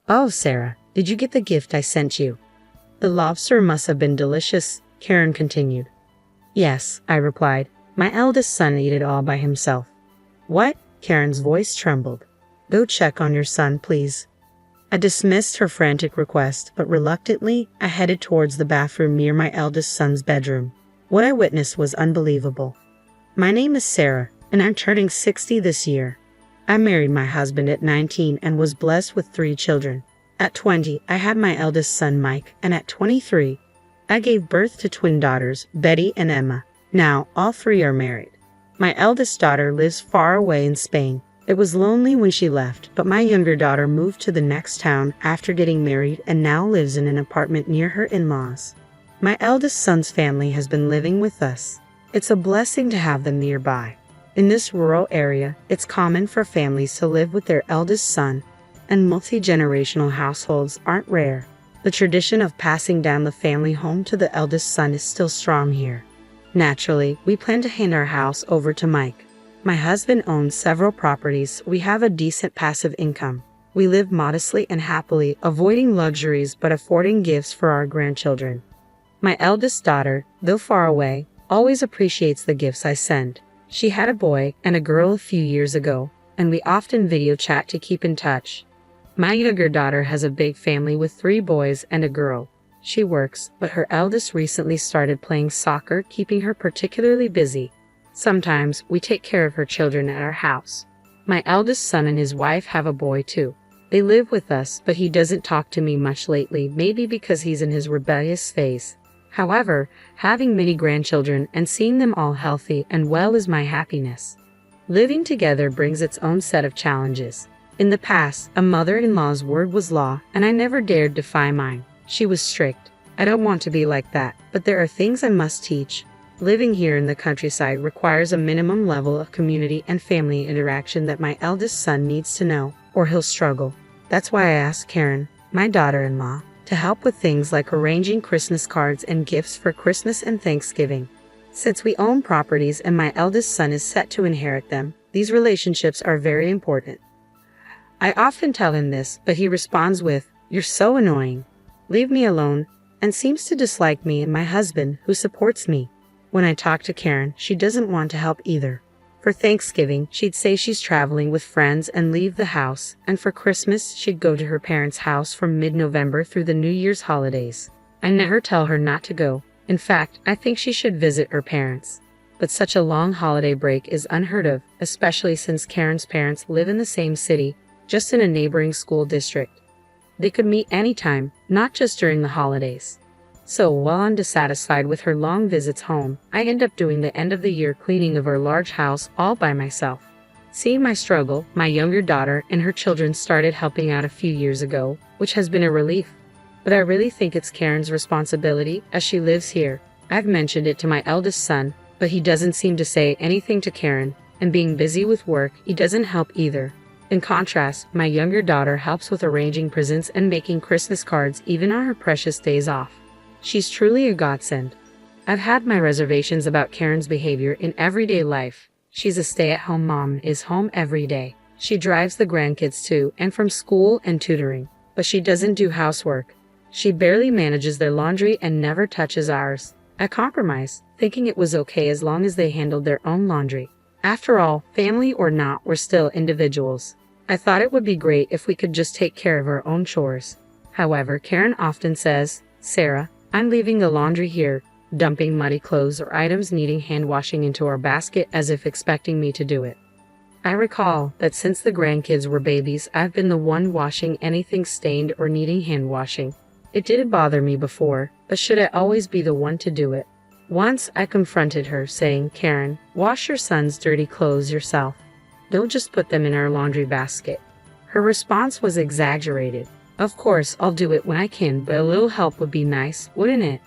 Oh, Sarah, did you get the gift I sent you? The lobster must have been delicious, Karen continued. Yes, I replied. My eldest son ate it all by himself. What? Karen's voice trembled. Go check on your son, please. I dismissed her frantic request, but reluctantly, I headed towards the bathroom near my eldest son's bedroom. What I witnessed was unbelievable. My name is Sarah, and I'm turning 60 this year. I married my husband at 19 and was blessed with 3 children. At 20, I had my eldest son, Mike, and at 23, I gave birth to twin daughters, Betty and Emma. Now, all 3 are married. My eldest daughter lives far away in Spain. It was lonely when she left, but my younger daughter moved to the next town after getting married and now lives in an apartment near her in-laws. My eldest son's family has been living with us. It's a blessing to have them nearby. In this rural area, it's common for families to live with their eldest son, and multi-generational households aren't rare. The tradition of passing down the family home to the eldest son is still strong here. Naturally, we plan to hand our house over to Mike. My husband owns several properties. We have a decent passive income. We live modestly and happily, avoiding luxuries but affording gifts for our grandchildren. My eldest daughter, though far away, always appreciates the gifts I send. She had a boy and a girl a few years ago, and we often video chat to keep in touch. My younger daughter has a big family with 3 boys and a girl. She works, but her eldest recently started playing soccer, keeping her particularly busy. Sometimes we take care of her children at our house. My eldest son and his wife have a boy too. They live with us, but he doesn't talk to me much lately, maybe because he's in his rebellious phase. However, having many grandchildren and seeing them all healthy and well is my happiness. Living together brings its own set of challenges. In the past, a mother-in-law's word was law, and I never dared defy mine. She was strict. I don't want to be like that, but there are things I must teach. Living here in the countryside requires a minimum level of community and family interaction that my eldest son needs to know, or he'll struggle. That's why I asked Karen, my daughter-in-law, to help with things like arranging Christmas cards and gifts for Christmas and Thanksgiving. Since we own properties and my eldest son is set to inherit them, these relationships are very important. I often tell him this, but he responds with, "You're so annoying. Leave me alone," and seems to dislike me and my husband, who supports me. When I talk to Karen, she doesn't want to help either. For Thanksgiving, she'd say she's traveling with friends and leave the house, and for Christmas, she'd go to her parents' house from mid-November through the New Year's holidays. I never tell her not to go. In fact, I think she should visit her parents. But such a long holiday break is unheard of, especially since Karen's parents live in the same city, just in a neighboring school district. They could meet anytime, not just during the holidays. So, while I'm dissatisfied with her long visits home, I end up doing the end-of-the-year cleaning of our large house all by myself. Seeing my struggle, my younger daughter and her children started helping out a few years ago, which has been a relief. But I really think it's Karen's responsibility, as she lives here. I've mentioned it to my eldest son, but he doesn't seem to say anything to Karen, and being busy with work, he doesn't help either. In contrast, my younger daughter helps with arranging presents and making Christmas cards even on her precious days off. She's truly a godsend. I've had my reservations about Karen's behavior in everyday life. She's a stay-at-home mom, is home every day. She drives the grandkids to and from school and tutoring, but she doesn't do housework. She barely manages their laundry and never touches ours. I compromised, thinking it was okay as long as they handled their own laundry. After all, family or not, we're still individuals. I thought it would be great if we could just take care of our own chores. However, Karen often says, "Sarah, I'm leaving the laundry here," dumping muddy clothes or items needing hand washing into our basket as if expecting me to do it. I recall that since the grandkids were babies, I've been the one washing anything stained or needing hand washing. It didn't bother me before, but should I always be the one to do it? Once I confronted her, saying, "Karen, wash your son's dirty clothes yourself. Don't just put them in our laundry basket." Her response was exaggerated. "Of course, I'll do it when I can, but a little help would be nice, wouldn't it?"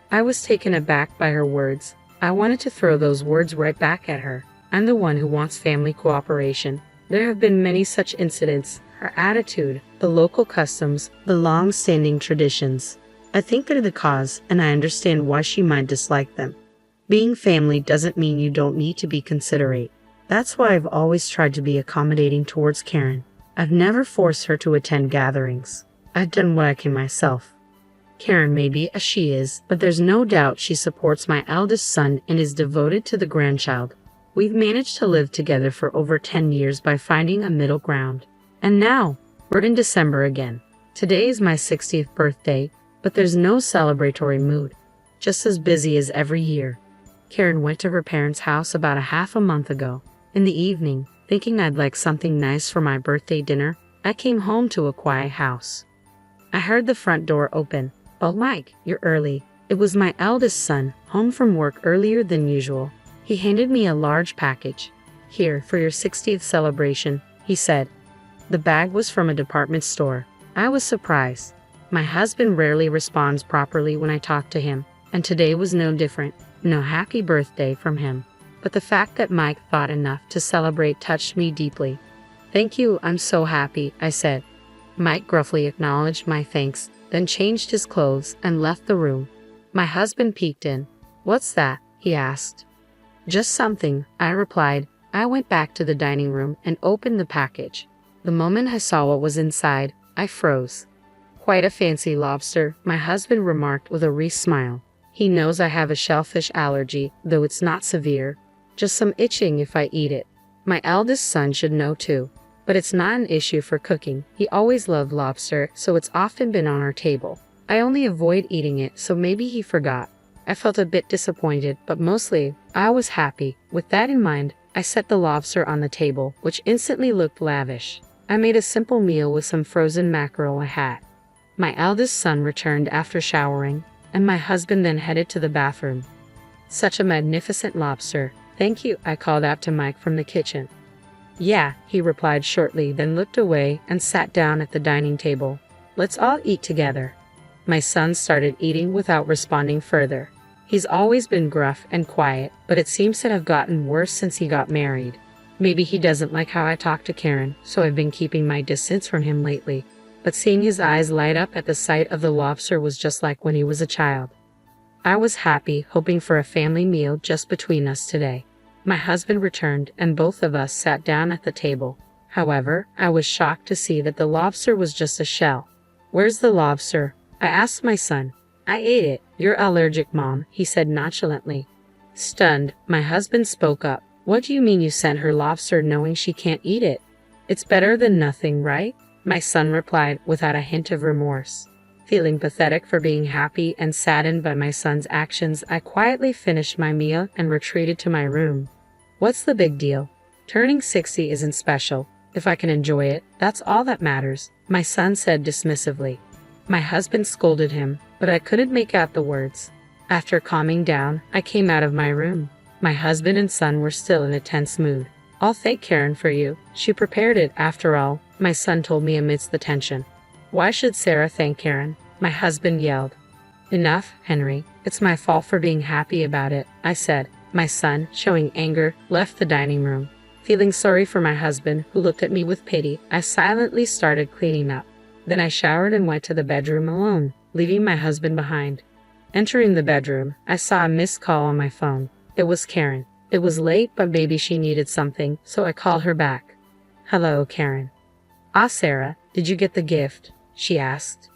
I was taken aback by her words. I wanted to throw those words right back at her. I'm the one who wants family cooperation. There have been many such incidents. Her attitude, the local customs, the long-standing traditions. I think they're the cause, and I understand why she might dislike them. Being family doesn't mean you don't need to be considerate. That's why I've always tried to be accommodating towards Karen. I've never forced her to attend gatherings. I've done what I can myself. Karen may be as she is, but there's no doubt she supports my eldest son and is devoted to the grandchild. We've managed to live together for over 10 years by finding a middle ground. And now, we're in December again. Today is my 60th birthday, but there's no celebratory mood. Just as busy as every year. Karen went to her parents' house about a half a month ago. In the evening, thinking I'd like something nice for my birthday dinner, I came home to a quiet house. I heard the front door open. "Oh, Mike, you're early." It was my eldest son, home from work earlier than usual. He handed me a large package. "Here, for your 60th celebration," he said. The bag was from a department store. I was surprised. My husband rarely responds properly when I talk to him, and today was no different. No happy birthday from him. But the fact that Mike thought enough to celebrate touched me deeply. "Thank you, I'm so happy," I said. Mike gruffly acknowledged my thanks, then changed his clothes and left the room. My husband peeked in. "What's that?" he asked. "Just something," I replied. I went back to the dining room and opened the package. The moment I saw what was inside, I froze. "Quite a fancy lobster," my husband remarked with a wry smile. He knows I have a shellfish allergy, though it's not severe. Just some itching if I eat it. My eldest son should know too. But it's not an issue for cooking. He always loved lobster, so it's often been on our table. I only avoid eating it, so maybe he forgot. I felt a bit disappointed, but mostly, I was happy. With that in mind, I set the lobster on the table, which instantly looked lavish. I made a simple meal with some frozen mackerel I had. My eldest son returned after showering, and my husband then headed to the bathroom. "Such a magnificent lobster. Thank you," I called out to Mike from the kitchen. "Yeah," he replied shortly, then looked away and sat down at the dining table. "Let's all eat together." My son started eating without responding further. He's always been gruff and quiet, but it seems to have gotten worse since he got married. Maybe he doesn't like how I talk to Karen, so I've been keeping my distance from him lately. But seeing his eyes light up at the sight of the lobster was just like when he was a child. I was happy, hoping for a family meal just between us today. My husband returned, and both of us sat down at the table. However, I was shocked to see that the lobster was just a shell. "Where's the lobster?" I asked my son. "I ate it. You're allergic, Mom," he said nonchalantly. Stunned, my husband spoke up. "What do you mean you sent her lobster knowing she can't eat it? It's better than nothing, right?" My son replied without a hint of remorse. Feeling pathetic for being happy and saddened by my son's actions, I quietly finished my meal and retreated to my room. What's the big deal? Turning 60 isn't special. If I can enjoy it, that's all that matters, my son said dismissively. My husband scolded him, but I couldn't make out the words. After calming down, I came out of my room. My husband and son were still in a tense mood. "I'll thank Karen for you. She prepared it, after all," my son told me amidst the tension. "Why should Sarah thank Karen?" my husband yelled. "Enough, Henry. It's my fault for being happy about it," I said. My son, showing anger, left the dining room. Feeling sorry for my husband, who looked at me with pity, I silently started cleaning up. Then I showered and went to the bedroom alone, leaving my husband behind. Entering the bedroom, I saw a missed call on my phone. It was Karen. It was late, but maybe she needed something, so I called her back. "Hello, Karen." "Ah, Sarah, did you get the gift?" she asked.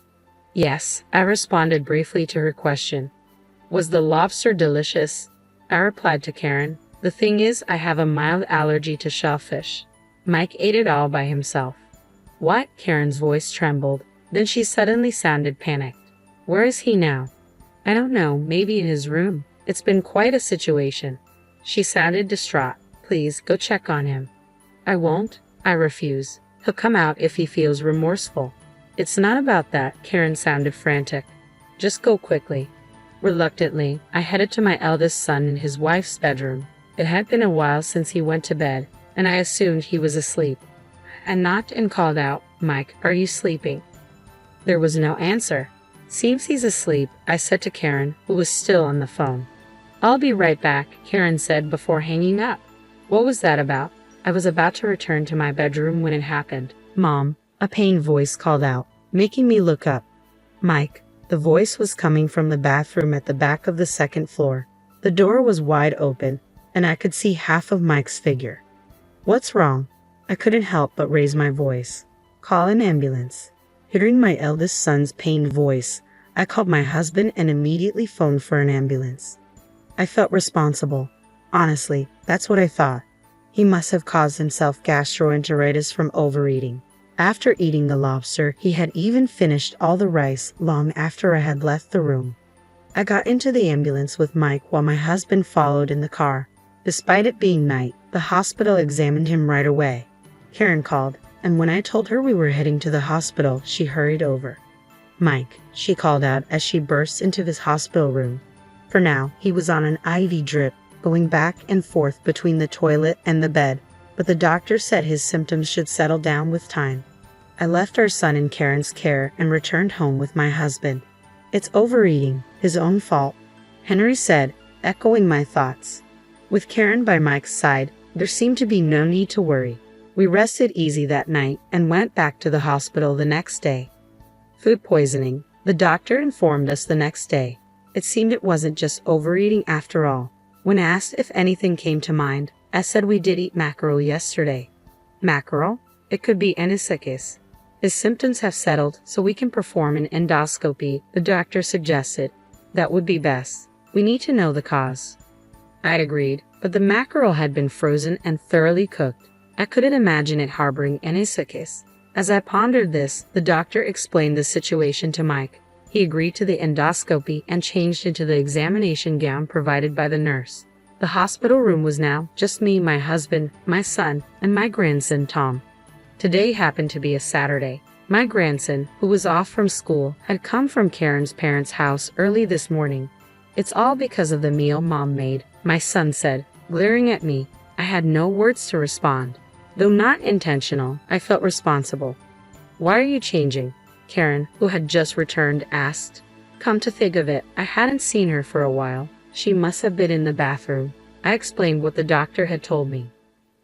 "Yes," I responded briefly to her question. "Was the lobster delicious?" I replied to Karen. "The thing is, I have a mild allergy to shellfish. Mike ate it all by himself." "What?" Karen's voice trembled. Then she suddenly sounded panicked. "Where is he now?" "I don't know, maybe in his room. It's been quite a situation." She sounded distraught. "Please, go check on him." "I won't," I refuse. "He'll come out if he feels remorseful." "It's not about that," Karen sounded frantic. "Just go quickly." Reluctantly, I headed to my eldest son in his wife's bedroom. It had been a while since he went to bed, and I assumed he was asleep. I knocked and called out, "Mike, are you sleeping?" There was no answer. "Seems he's asleep," I said to Karen, who was still on the phone. "I'll be right back," Karen said before hanging up. What was that about? I was about to return to my bedroom when it happened. "Mom," a pained voice called out, making me look up. "Mike." The voice was coming from the bathroom at the back of the second floor. The door was wide open, and I could see half of Mike's figure. "What's wrong?" I couldn't help but raise my voice. Call an ambulance. Hearing my eldest son's pained voice, I called my husband and immediately phoned for an ambulance. I felt responsible. Honestly, that's what I thought. He must have caused himself gastroenteritis from overeating. After eating the lobster, he had even finished all the rice long after I had left the room. I got into the ambulance with Mike while my husband followed in the car. Despite it being night, the hospital examined him right away. Karen called, and when I told her we were heading to the hospital, she hurried over. "Mike," she called out as she burst into his hospital room. For now, he was on an IV drip, going back and forth between the toilet and the bed, but the doctor said his symptoms should settle down with time. I left our son in Karen's care and returned home with my husband. "It's overeating, his own fault," Henry said, echoing my thoughts. With Karen by Mike's side, there seemed to be no need to worry. We rested easy that night and went back to the hospital the next day. Food poisoning, the doctor informed us the next day. It seemed it wasn't just overeating after all. When asked if anything came to mind, I said we did eat mackerel yesterday. Mackerel? It could be anisakis. His symptoms have settled, so we can perform an endoscopy, the doctor suggested. That would be best. We need to know the cause. I agreed, but the mackerel had been frozen and thoroughly cooked. I couldn't imagine it harboring anisakis. As I pondered this, the doctor explained the situation to Mike. He agreed to the endoscopy and changed into the examination gown provided by the nurse. The hospital room was now just me, my husband, my son, and my grandson Tom. Today happened to be a Saturday. My grandson, who was off from school, had come from Karen's parents' house early this morning. "It's all because of the meal Mom made," my son said, glaring at me. I had no words to respond. Though not intentional, I felt responsible. "Why are you changing?" Karen, who had just returned, asked. "Come to think of it, I hadn't seen her for a while. She must have been in the bathroom." I explained what the doctor had told me.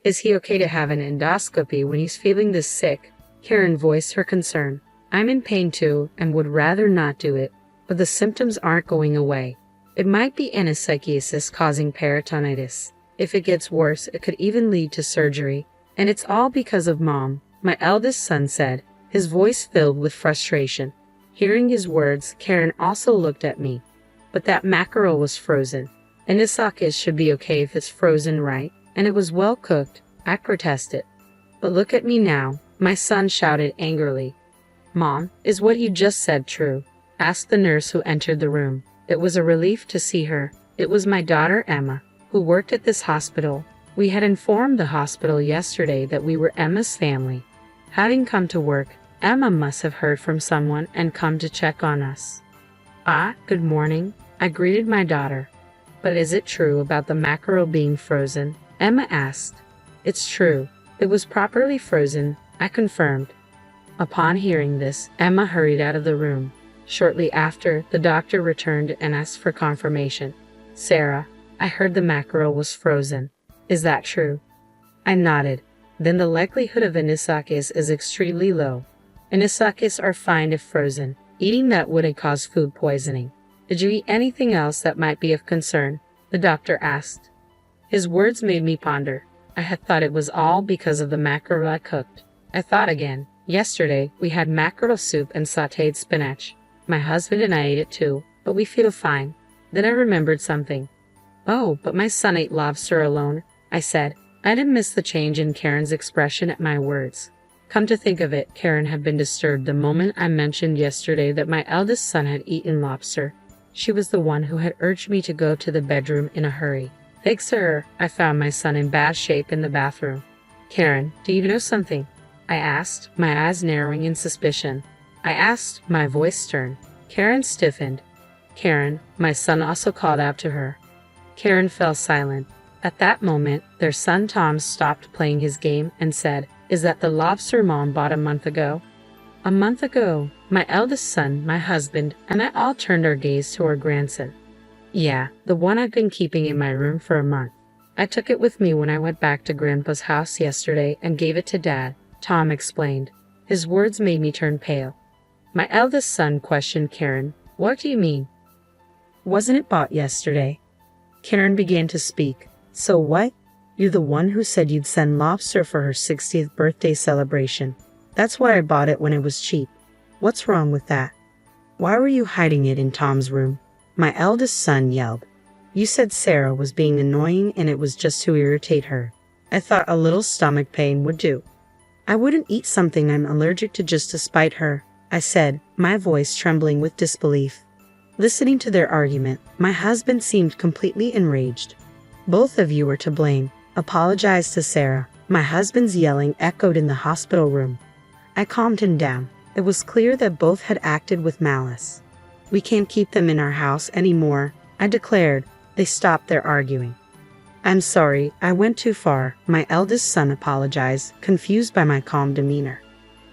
"Is he okay to have an endoscopy when he's feeling this sick?" Karen voiced her concern. "I'm in pain too and would rather not do it, but the symptoms aren't going away. It might be anisakiosis causing peritonitis. If it gets worse, it could even lead to surgery. And it's all because of Mom," my eldest son said, his voice filled with frustration. Hearing his words, Karen also looked at me. "But that mackerel was frozen. Anisakis should be okay if it's frozen, right? And it was well cooked," I protested. "But look at me now," my son shouted angrily. "Mom, is what you just said true?" asked the nurse who entered the room. It was a relief to see her. It was my daughter Emma, who worked at this hospital. We had informed the hospital yesterday that we were Emma's family. Having come to work, Emma must have heard from someone and come to check on us. Good morning," I greeted my daughter. "But is it true about the mackerel being frozen?" Emma asked. "It's true. It was properly frozen," I confirmed. Upon hearing this, Emma hurried out of the room. Shortly after, the doctor returned and asked for confirmation. "Sarah, I heard the mackerel was frozen. Is that true?" I nodded. "Then the likelihood of anisakis is extremely low. Anisakis are fine if frozen. Eating that wouldn't cause food poisoning." "Did you eat anything else that might be of concern?" the doctor asked. His words made me ponder. I had thought it was all because of the mackerel I cooked. I thought again. Yesterday, we had mackerel soup and sautéed spinach. My husband and I ate it too, but we feel fine. Then I remembered something. "Oh, but my son ate lobster alone," I said. I didn't miss the change in Karen's expression at my words. Come to think of it, Karen had been disturbed the moment I mentioned yesterday that my eldest son had eaten lobster. She was the one who had urged me to go to the bedroom in a hurry. Thanks to her, I found my son in bad shape in the bathroom. "Karen, do you know something?" I asked, my eyes narrowing in suspicion. I asked, my voice stern. Karen stiffened. "Karen," my son also called out to her. Karen fell silent. At that moment, their son Tom stopped playing his game and said, "Is that the lobster Mom bought a month ago?" A month ago, my eldest son, my husband, and I all turned our gaze to our grandson. "Yeah, the one I've been keeping in my room for a month. I took it with me when I went back to Grandpa's house yesterday and gave it to Dad," Tom explained. His words made me turn pale. My eldest son questioned Karen. "What do you mean?" "Wasn't it bought yesterday?" Karen began to speak. "So what? You're the one who said you'd send lobster for her 60th birthday celebration." That's why I bought it when it was cheap. What's wrong with that? Why were you hiding it in Tom's room? My eldest son yelled. You said Sarah was being annoying and it was just to irritate her. I thought a little stomach pain would do. I wouldn't eat something I'm allergic to just to spite her, I said, my voice trembling with disbelief. Listening to their argument, my husband seemed completely enraged. Both of you were to blame. Apologize to Sarah. My husband's yelling echoed in the hospital room. I calmed him down. It was clear that both had acted with malice. We can't keep them in our house anymore, I declared. They stopped their arguing. I'm sorry, I went too far, my eldest son apologized, confused by my calm demeanor.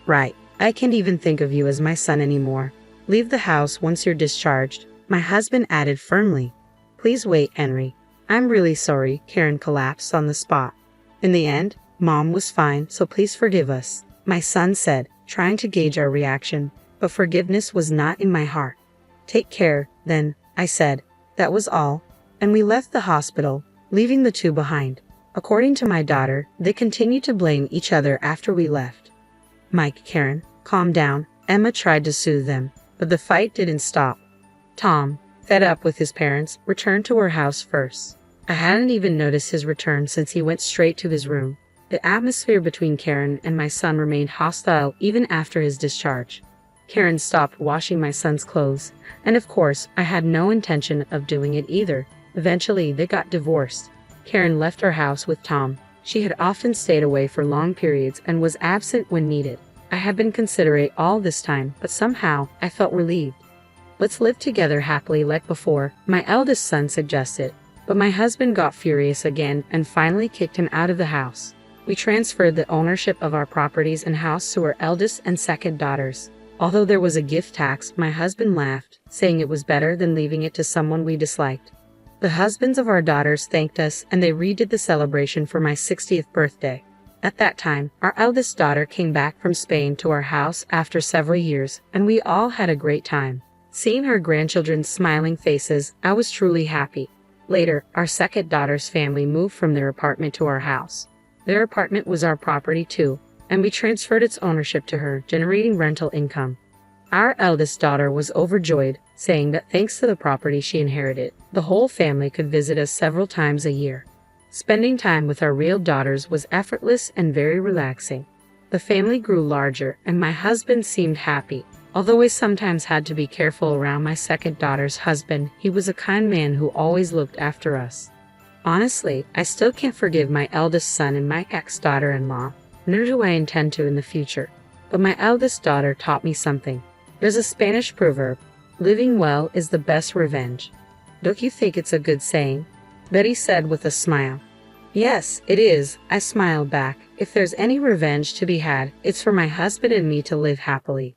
Right, I can't even think of you as my son anymore. Leave the house once you're discharged, my husband added firmly. Please wait, Henry. I'm really sorry, Karen collapsed on the spot. In the end, Mom was fine, so please forgive us, my son said, trying to gauge our reaction, but forgiveness was not in my heart. Take care, then, I said. That was all. And we left the hospital, leaving the two behind. According to my daughter, they continued to blame each other after we left. Mike, Karen, calm down, Emma tried to soothe them, but the fight didn't stop. Tom, fed up with his parents, returned to our house first. I hadn't even noticed his return since he went straight to his room. The atmosphere between Karen and my son remained hostile even after his discharge. Karen stopped washing my son's clothes, and of course, I had no intention of doing it either. Eventually, they got divorced. Karen left our house with Tom. She had often stayed away for long periods and was absent when needed. I had been considerate all this time, but somehow, I felt relieved. Let's live together happily like before, my eldest son suggested, but my husband got furious again and finally kicked him out of the house. We transferred the ownership of our properties and house to our eldest and second daughters. Although there was a gift tax, my husband laughed, saying it was better than leaving it to someone we disliked. The husbands of our daughters thanked us and they redid the celebration for my 60th birthday. At that time, our eldest daughter came back from Spain to our house after several years, and we all had a great time. Seeing her grandchildren's smiling faces, I was truly happy. Later, our second daughter's family moved from their apartment to our house. Their apartment was our property too, and we transferred its ownership to her, generating rental income. Our eldest daughter was overjoyed, saying that thanks to the property she inherited, the whole family could visit us several times a year. Spending time with our real daughters was effortless and very relaxing. The family grew larger, and my husband seemed happy. Although I sometimes had to be careful around my second daughter's husband, he was a kind man who always looked after us. Honestly, I still can't forgive my eldest son and my ex-daughter-in-law, nor do I intend to in the future. But my eldest daughter taught me something. There's a Spanish proverb, living well is the best revenge. Don't you think it's a good saying? Betty said with a smile. Yes, it is, I smiled back. If there's any revenge to be had, it's for my husband and me to live happily.